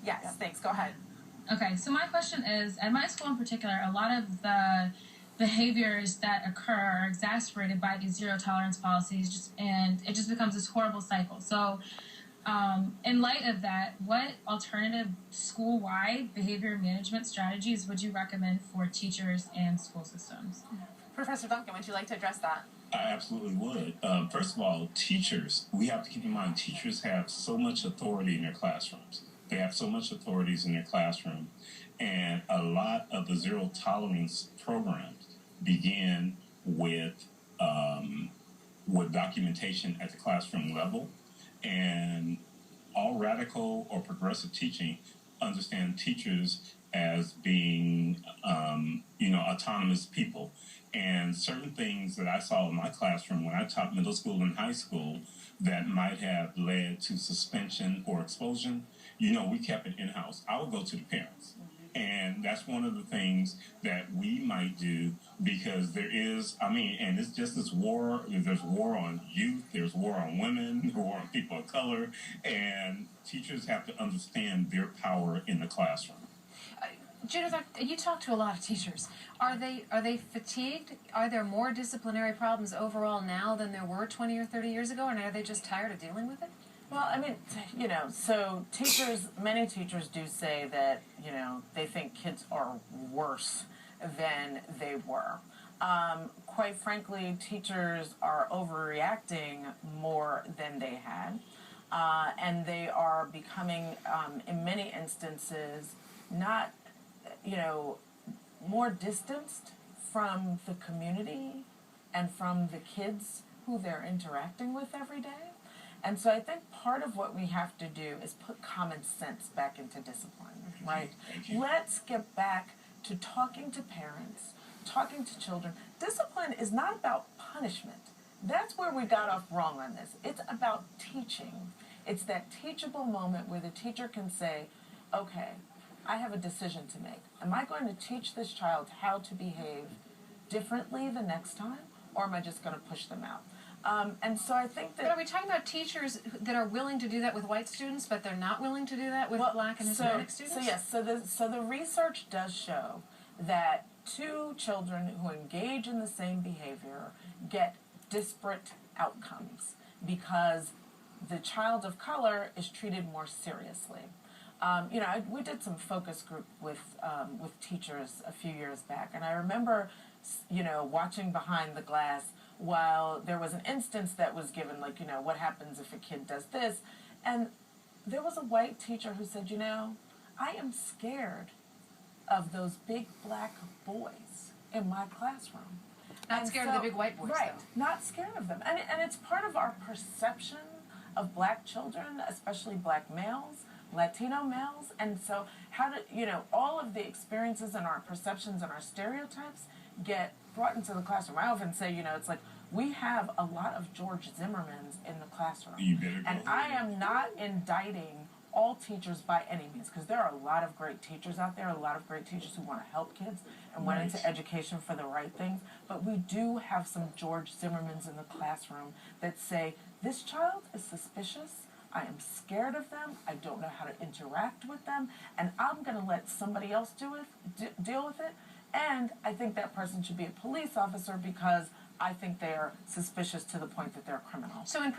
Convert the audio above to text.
Yes, thanks. Go ahead. Okay, so my question is, at my school in particular, a lot of the behaviors that occur are exacerbated by these zero tolerance policies, and it just becomes this horrible cycle. So, in light of that, what alternative school-wide behavior management strategies would you recommend for teachers and school systems? Professor Duncan, would you like to address that? I absolutely would. First of all, teachers, we have to keep in mind, teachers have so much authority in their classrooms. They have so much authorities in their classroom. And a lot of the zero tolerance programs begin with documentation at the classroom level. And all radical or progressive teaching understand teachers as being, autonomous people. And certain things that I saw in my classroom when I taught middle school and high school that might have led to suspension or expulsion, we kept it in-house. I would go to the parents. And that's one of the things that we might do, because there is, and it's just this war. There's war on youth, there's war on women, war on people of color, and teachers have to understand their power in the classroom. Judith, you talk to a lot of teachers. Are they fatigued? Are there more disciplinary problems overall now than there were 20 or 30 years ago, and are they just tired of dealing with it? Well, so many teachers do say that, they think kids are worse than they were. Quite frankly, teachers are overreacting more than they had, and they are becoming, in many instances, not, more distanced from the community and from the kids who they're interacting with every day. And so I think part of what we have to do is put common sense back into discipline, right? Let's get back to talking to parents, talking to children. Discipline is not about punishment. That's where we got off wrong on this. It's about teaching. It's that teachable moment where the teacher can say, okay, I have a decision to make. Am I going to teach this child how to behave differently the next time, or am I just going to push them out? And so I think that... But are we talking about teachers that are willing to do that with white students, but they're not willing to do that with black and Hispanic students? So yes, so the research does show that two children who engage in the same behavior get disparate outcomes because the child of color is treated more seriously. We did some focus group with teachers a few years back, and I remember, watching behind the glass while there was an instance that was given, like, what happens if a kid does this, and there was a white teacher who said, I am scared of those big black boys in my classroom. Not scared of the big white boys, right, though. Not scared of them. And it's part of our perception of black children, especially black males, Latino males, and so all of the experiences and our perceptions and our stereotypes get brought into the classroom. I often say, it's like we have a lot of George Zimmermans in the classroom. And I am not indicting all teachers by any means, because there are a lot of great teachers out there, a lot of great teachers who want to help kids and went into education for the right things. But we do have some George Zimmermans in the classroom that say, this child is suspicious, I am scared of them, I don't know how to interact with them, and I'm going to let somebody else deal with it. And I think that person should be a police officer because I think they are suspicious to the point that they're a criminal. So in